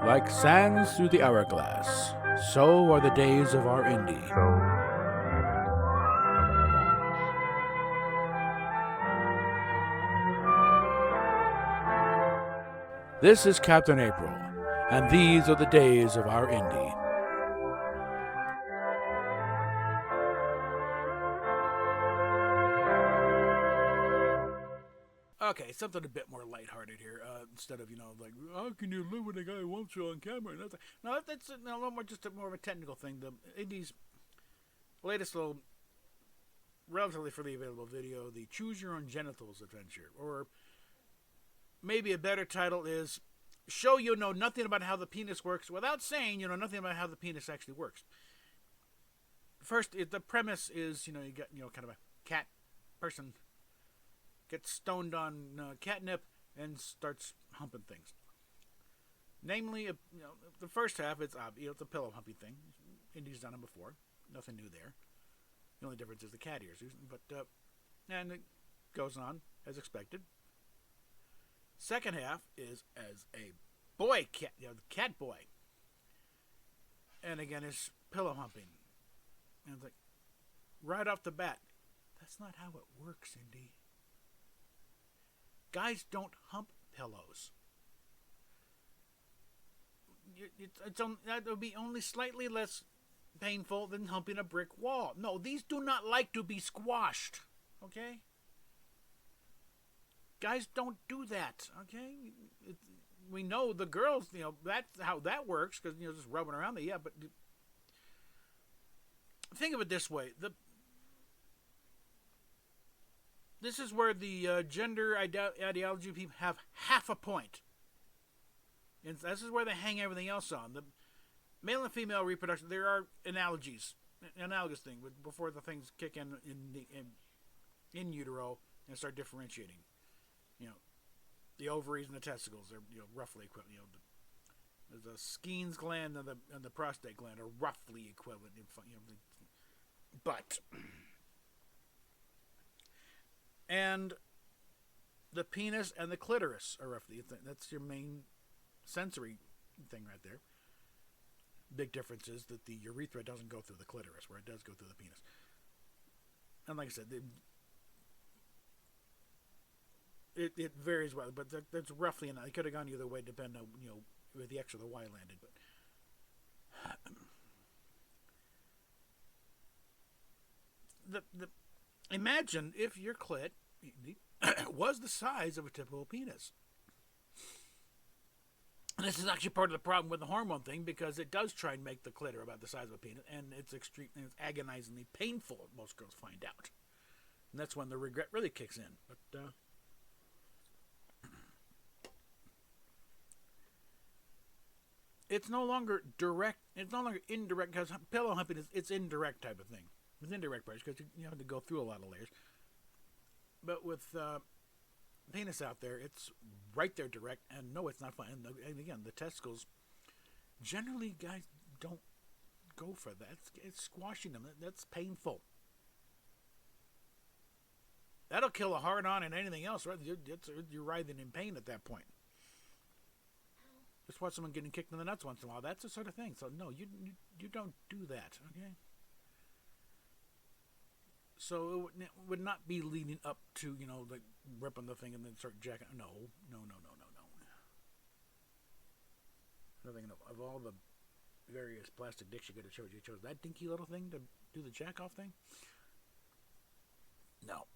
Like sands through the hourglass, so are the days of our Indy. This is Captain April, and these are the days of our Indy. Okay, something a bit more lighthearted here. Instead of like, how can you live with a guy who wants you on camera? And that's no, that's a little more just more of a technical thing. The Indy's latest little, relatively freely available video, the Choose Your Own Genitals adventure, or maybe a better title is show you know nothing about how the penis works without saying you know nothing about how the penis actually works. First, the premise is you got kind of a cat person gets stoned on catnip and starts humping things. Namely, the first half it's it's a pillow humping thing. Indy's done it before. Nothing new there. The only difference is the cat ears. But and it goes on as expected. Second half is as a boy cat, the cat boy. And again, it's pillow humping. And it's like, right off the bat, that's not how it works, Indy. Guys don't hump pillows. That would be only slightly less painful than humping a brick wall. No, these do not like to be squashed. Okay? Guys don't do that. Okay? We know the girls, that's how that works because, just rubbing around there. Yeah, but think of it this way. This is where the gender ideology people have half a point. And this is where they hang everything else on. The male and female reproduction, there are analogous thing before the things kick in utero and start differentiating. The ovaries and the testicles are roughly equivalent. The Skene's gland and the prostate gland are roughly equivalent. But and the penis and the clitoris are roughly. That's your main sensory thing right there. Big difference is that the urethra doesn't go through the clitoris, where it does go through the penis. And like I said, it varies well, but that's roughly enough. It could have gone either way, depending on where the X or the Y landed. But imagine if your clit was the size of a typical penis. And this is actually part of the problem with the hormone thing because it does try and make the clit about the size of a penis, and it's agonizingly painful. Most girls find out, and that's when the regret really kicks in. But it's no longer direct. It's no longer indirect because pillow humping it's indirect type of thing. It's indirect parts because you have to go through a lot of layers. But with penis out there, it's right there direct, and no, it's not fun. And again, the testicles, generally guys don't go for that. It's squashing them. That's painful. That'll kill a hard-on and anything else, right? You're writhing in pain at that point. Just watch someone getting kicked in the nuts once in a while. That's the sort of thing. So no, you don't do that, okay? So it would not be leading up to, like ripping the thing and then start jacking. No. I'm thinking of all the various plastic dicks you could have chosen. You chose that dinky little thing to do the jack off thing? No.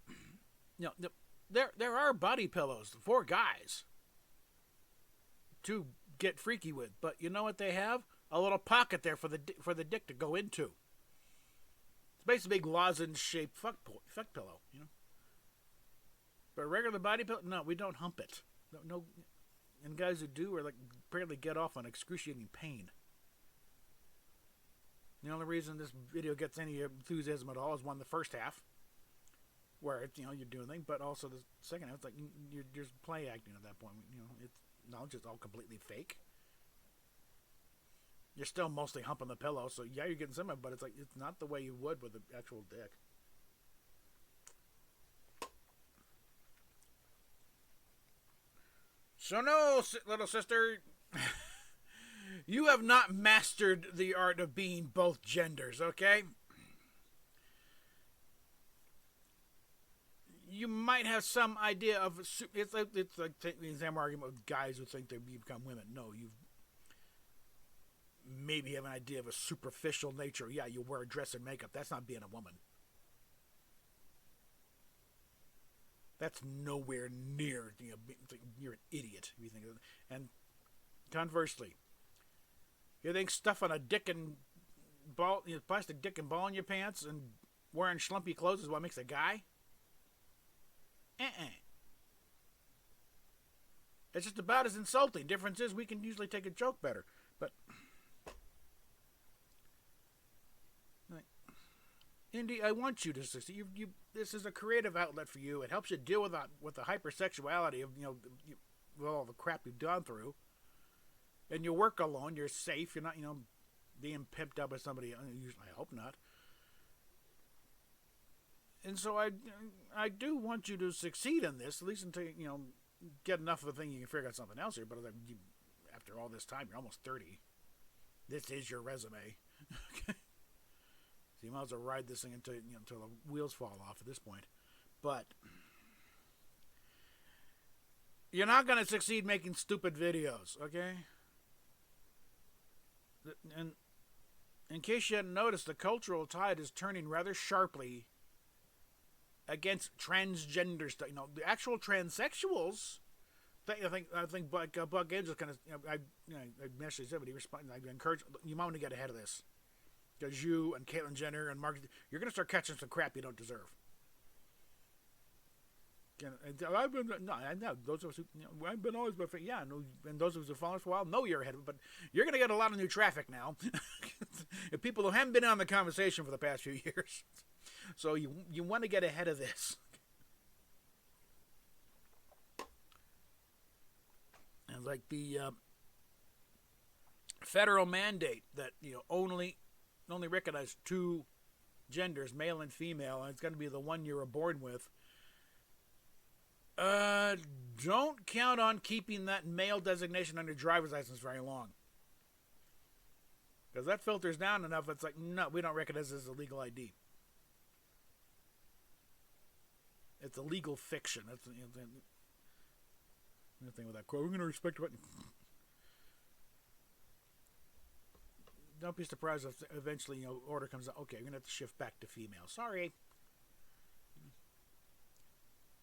There are body pillows for guys to get freaky with, but you know what they have? A little pocket there for the dick to go into. It's basically a big lozenge-shaped fuck pillow, But a regular body pillow, no, we don't hump it. No, and guys who do are apparently get off on excruciating pain. The only reason this video gets any enthusiasm at all is the first half, where it's you're doing things, but also the second half, it's you're just play acting at that point. It's just all completely fake. You're still mostly humping the pillow, so yeah, you're getting some of it, but it's not the way you would with the actual dick. So no, little sister, You have not mastered the art of being both genders, okay? You might have some idea of it's like the exam argument with guys who think they become women. No, you maybe have an idea of a superficial nature. Yeah, you wear a dress and makeup. That's not being a woman. That's nowhere near. You're an idiot if you think of it. And conversely, you think stuffing a dick and ball, plastic dick and ball in your pants and wearing schlumpy clothes is what makes a guy? It's just about as insulting. Difference is we can usually take a joke better. But Indy, I want you to succeed. This is a creative outlet for you. It helps you deal with the hypersexuality of with all the crap you've gone through. And you work alone. You're safe. You're not being pimped up by somebody. Usually, I hope not. And so I do want you to succeed in this, at least until get enough of a thing you can figure out something else here. But after all this time, you're almost 30. This is your resume. Okay. So you might as well ride this thing until the wheels fall off at this point. But you're not going to succeed making stupid videos, okay? And in case you hadn't noticed, the cultural tide is turning rather sharply against transgender stuff. The actual transsexuals. I think Buck Angel kind of. I actually said, but he responded. I encourage you might want to get ahead of this, because you and Caitlyn Jenner and Mark, you're going to start catching some crap you don't deserve. I've been those of us who I've been always been and those of us who follow us for a while know you're ahead of it, but you're going to get a lot of new traffic now. If people who haven't been on the conversation for the past few years, so you want to get ahead of this. And like the federal mandate that only recognize two genders, male and female, and it's going to be the one you were born with. Don't count on keeping that male designation on your driver's license very long. Because that filters down enough, it's like, no, we don't recognize this as a legal ID. It's a legal fiction. That's the thing with that quote. We're going to respect what... Don't be surprised if eventually, order comes out. Okay, we're going to have to shift back to female. Sorry.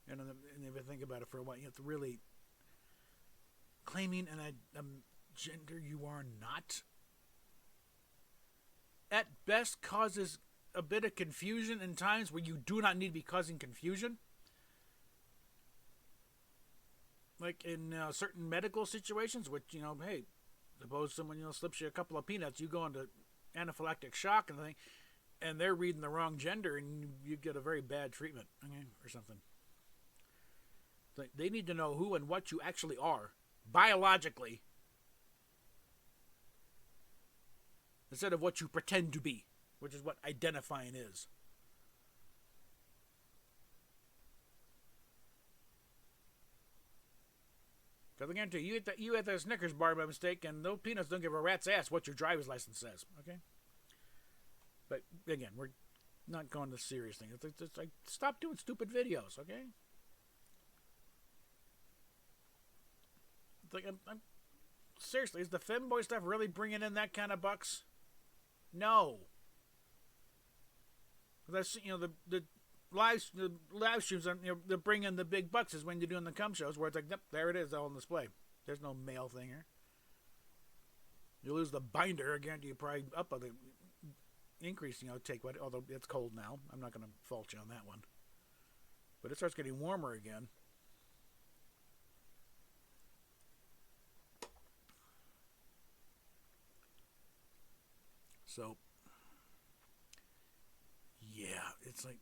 And if you think about it for a while, you have to really claiming a gender you are not, at best causes a bit of confusion in times where you do not need to be causing confusion. Like in certain medical situations, which, hey, suppose someone, slips you a couple of peanuts, you go into anaphylactic shock and thing, and they're reading the wrong gender, and you get a very bad treatment, okay, or something. They need to know who and what you actually are, biologically, instead of what you pretend to be, which is what identifying is. Because I guarantee you ate that Snickers bar by mistake, and those peanuts don't give a rat's ass what your driver's license says, okay? But again, we're not going to serious things. It's like, stop doing stupid videos, okay? It's like, I'm seriously, is the femboy stuff really bringing in that kind of bucks? No. That's the live streams, they're bringing the big bucks is when you're doing the cum shows where it's like, yep, there it is, all on display. There's no male thing here. You lose the binder, I guarantee you probably up a the increase, take what, although it's cold now. I'm not going to fault you on that one. But it starts getting warmer again. So, yeah, it's like,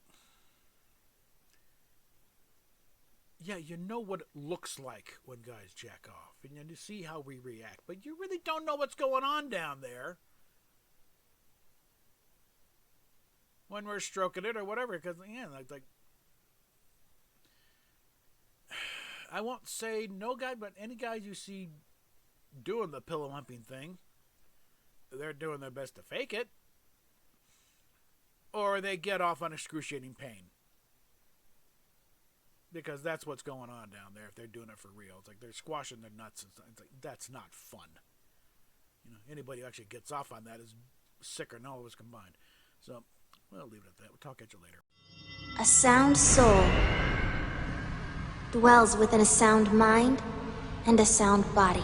yeah, you know what it looks like when guys jack off, and you see how we react, but you really don't know what's going on down there when we're stroking it or whatever, because, yeah, like I won't say no guy, but any guys you see doing the pillow humping thing, they're doing their best to fake it, or they get off on excruciating pain. Because that's what's going on down there if they're doing it for real. It's like they're squashing their nuts. It's like, that's not fun. Anybody who actually gets off on that is sicker than all of us combined. So, we'll leave it at that. We'll talk at you later. A sound soul dwells within a sound mind and a sound body.